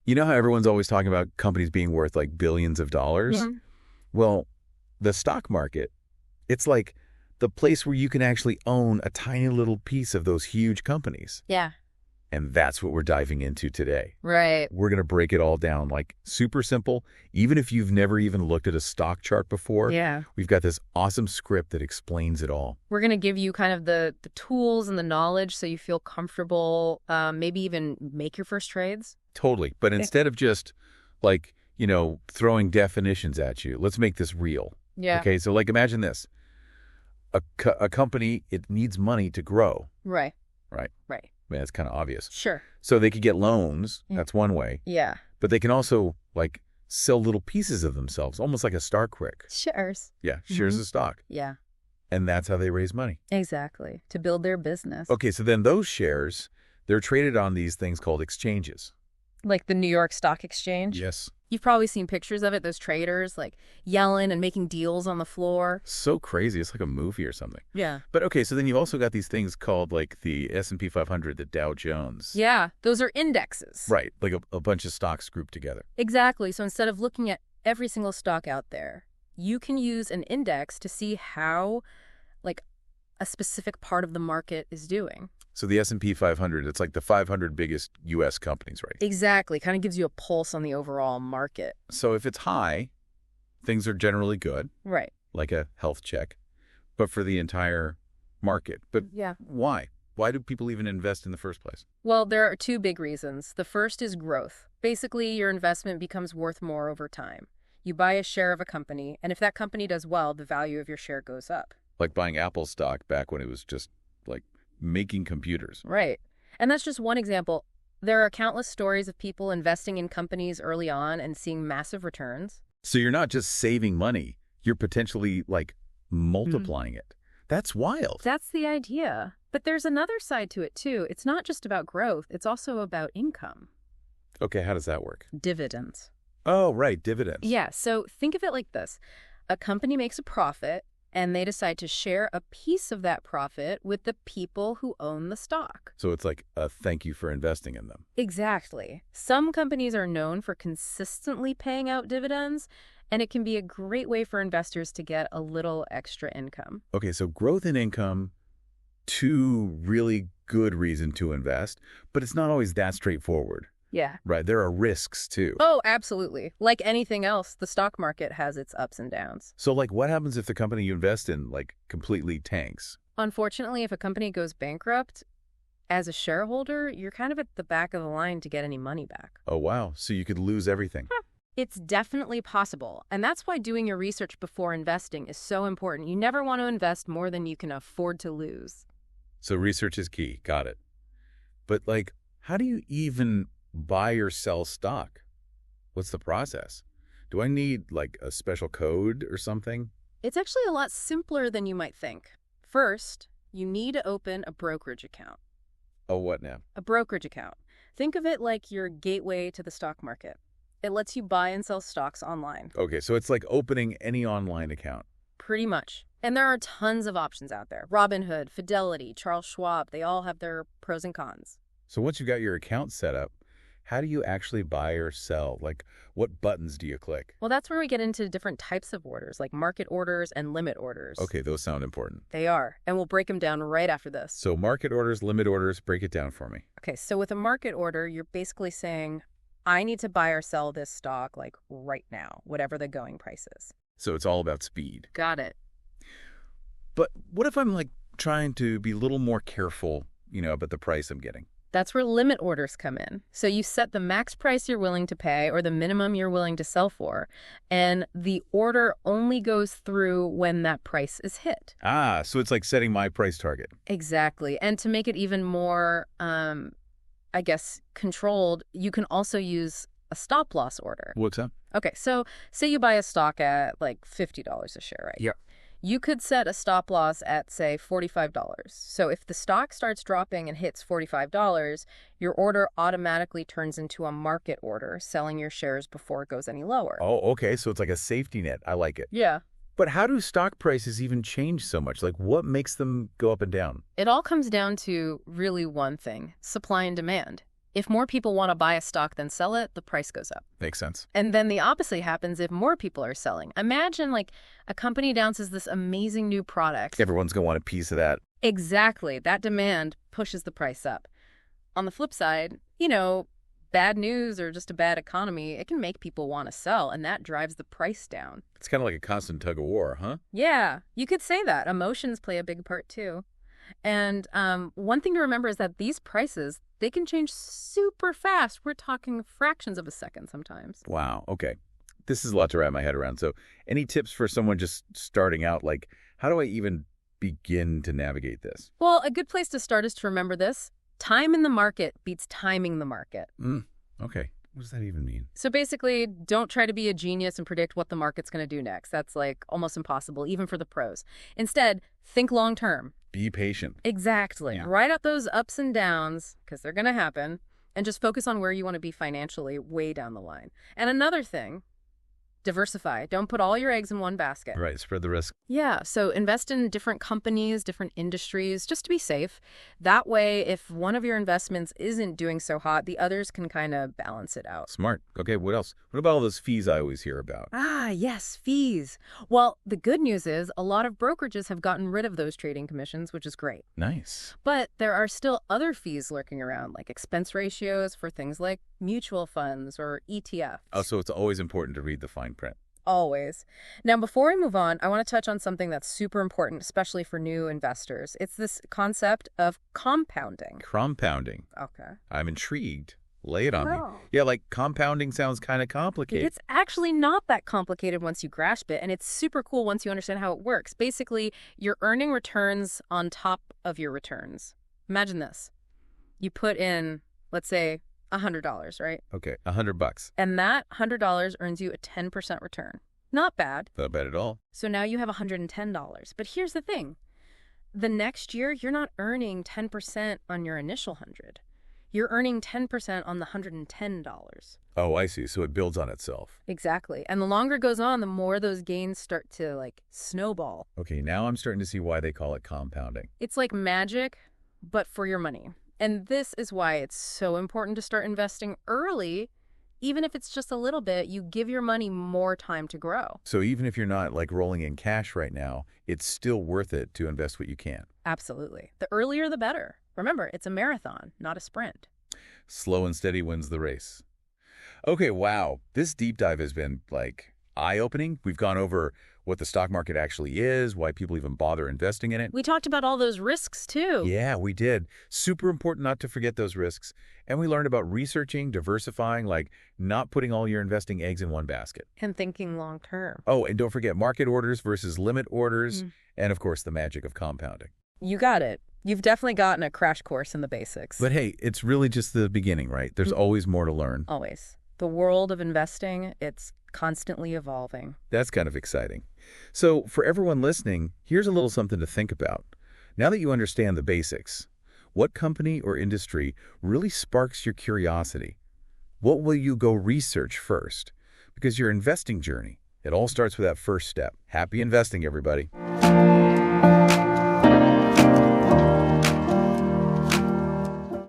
You know how everyone's always talking about companies being worth like billions of dollars? Yeah. Well, the stock market, it's like the place where you can actually own a tiny little piece of those huge companies. Yeah. And that's what we're diving into today. Right. We're going to break it all down, like super simple. Even if you've never even looked at a stock chart before, Yeah. we've got this awesome script that explains it all. We're going to give you kind of the tools and the knowledge so you feel comfortable, maybe even make your first trades. Totally. But instead of just like, throwing definitions at you, let's make this real. Yeah. Okay. So like imagine this. A company, it needs money to grow. Right. Right. Right. Man, it's kind of obvious. Sure. So they could get loans. That's one way. Yeah. But they can also like sell little pieces of themselves, almost like a stock quick. Shares. Yeah. Shares of stock. Yeah. And that's how they raise money. Exactly. To build their business. Okay. So then those shares, they're traded on these things called exchanges. Like the New York Stock Exchange? Yes. You've probably seen pictures of it, those traders like yelling and making deals on the floor. So crazy. It's like a movie or something. Yeah. But okay, so then you've also got these things called like the S&P 500, the Dow Jones. Yeah. Those are indexes. Right. Like a bunch of stocks grouped together. Exactly. So instead of looking at every single stock out there, you can use an index to see how like a specific part of the market is doing. So the S&P 500, it's like the 500 biggest U.S. companies, right? Exactly. Kind of gives you a pulse on the overall market. So if it's high, things are generally good, Right. like a health check, but for the entire market. But Yeah. why? Why do people even invest in the first place? Well, there are two big reasons. The first is growth. Basically, your investment becomes worth more over time. You buy a share of a company, and if that company does well, the value of your share goes up. Like buying Apple stock back when it was just like making computers. Right. And that's just one example. There are countless stories of people investing in companies early on and seeing massive returns. So you're not just saving money, you're potentially like multiplying it. That's wild. That's the idea. But there's another side to it, too. It's not just about growth. It's also about income. Okay, how does that work? Dividends. Oh, right, dividends. Yeah, so think of it like this. A company makes a profit, and they decide to share a piece of that profit with the people who own the stock. So it's like a thank you for investing in them. Exactly. Some companies are known for consistently paying out dividends, and it can be a great way for investors to get a little extra income. Okay, so growth in income, two really good reasons to invest, but it's not always that straightforward. Yeah. Right, there are risks too. Oh, absolutely. Like anything else, the stock market has its ups and downs. So like what happens if the company you invest in like completely tanks? Unfortunately, if a company goes bankrupt, as a shareholder, you're kind of at the back of the line to get any money back. Oh, wow. So you could lose everything. It's definitely possible, and that's why doing your research before investing is so important. You never want to invest more than you can afford to lose. So research is key. Got it. But like, how do you even buy or sell stock? What's the process? Do I need like a special code or something? It's actually a lot simpler than you might think. First, you need to open a brokerage account. Oh, what now? A brokerage account. Think of it like your gateway to the stock market. It lets you buy and sell stocks online. Okay, so it's like opening any online account. Pretty much. And there are tons of options out there. Robinhood, Fidelity, Charles Schwab, they all have their pros and cons. So once you've got your account set up, how do you actually buy or sell? Like, what buttons do you click? Well, that's where we get into different types of orders, like market orders and limit orders. Okay, those sound important. They are, and we'll break them down right after this. So market orders, limit orders, break it down for me. Okay, so with a market order, you're basically saying, I need to buy or sell this stock, like right now, whatever the going price is. So it's all about speed. Got it. But what if I'm like trying to be a little more careful, about the price I'm getting? That's where limit orders come in. So you set the max price you're willing to pay or the minimum you're willing to sell for, and the order only goes through when that price is hit. Ah, so it's like setting my price target. Exactly. And to make it even more, controlled, you can also use a stop loss order. What's that? Okay, so say you buy a stock at like $50 a share, right? Yeah. You could set a stop loss at, say, $45. So if the stock starts dropping and hits $45, your order automatically turns into a market order, selling your shares before it goes any lower. Oh, okay. So it's like a safety net. I like it. Yeah. But how do stock prices even change so much? Like, what makes them go up and down? It all comes down to really one thing, supply and demand. If more people want to buy a stock than sell it, the price goes up. Makes sense. And then the opposite happens if more people are selling. Imagine like a company announces this amazing new product. Everyone's going to want a piece of that. Exactly. That demand pushes the price up. On the flip side, bad news or just a bad economy, it can make people want to sell, and that drives the price down. It's kind of like a constant tug of war, huh? Yeah, you could say that. Emotions play a big part too. And one thing to remember is that these prices, they can change super fast. We're talking fractions of a second sometimes. Wow. Okay. This is a lot to wrap my head around. So any tips for someone just starting out? Like, how do I even begin to navigate this? Well, a good place to start is to remember this. Time in the market beats timing the market. Okay. What does that even mean? So basically, don't try to be a genius and predict what the market's going to do next. That's like almost impossible, even for the pros. Instead, think long term. Be patient. Exactly. Yeah. Write out those ups and downs, because they're going to happen, and just focus on where you want to be financially way down the line. And another thing, diversify. Don't put all your eggs in one basket. Right. Spread the risk. Yeah. So invest in different companies, different industries, just to be safe. That way, if one of your investments isn't doing so hot, the others can kind of balance it out. Smart. Okay. What else? What about all those fees I always hear about? Ah, yes, fees. Well, the good news is a lot of brokerages have gotten rid of those trading commissions, which is great. Nice. But there are still other fees lurking around, like expense ratios for things like mutual funds or ETFs. Oh, so it's always important to read the fine print. Always. Now, before we move on, I want to touch on something that's super important, especially for new investors. It's this concept of compounding. Compounding. Okay. I'm intrigued. Lay it on me. Oh. Yeah, like compounding sounds kind of complicated. It's actually not that complicated once you grasp it, and it's super cool once you understand how it works. Basically, you're earning returns on top of your returns. Imagine this. You put in, let's say, $100, right? Okay, $100. And that $100 earns you a 10% return. Not bad. Not bad at all. So now you have $110. But here's the thing. The next year, you're not earning 10% on your initial 100. You're earning 10% on the $110. Oh, I see. So it builds on itself. Exactly. And the longer it goes on, the more those gains start to, snowball. Okay, now I'm starting to see why they call it compounding. It's like magic, but for your money. And this is why it's so important to start investing early. Even if it's just a little bit, you give your money more time to grow. So even if you're not rolling in cash right now, it's still worth it to invest what you can. Absolutely. The earlier, the better. Remember, it's a marathon, not a sprint. Slow and steady wins the race. Okay, wow. This deep dive has been eye-opening. We've gone over what the stock market actually is, why people even bother investing in it. We talked about all those risks, too. Yeah, we did. Super important not to forget those risks. And we learned about researching, diversifying, not putting all your investing eggs in one basket. And thinking long term. Oh, and don't forget market orders versus limit orders. And, of course, the magic of compounding. You got it. You've definitely gotten a crash course in the basics. But hey, it's really just the beginning, right? There's always more to learn. Always. The world of investing, it's constantly evolving. That's kind of exciting. So for everyone listening, here's a little something to think about. Now that you understand the basics, what company or industry really sparks your curiosity? What will you go research first? Because your investing journey, it all starts with that first step. Happy investing, everybody.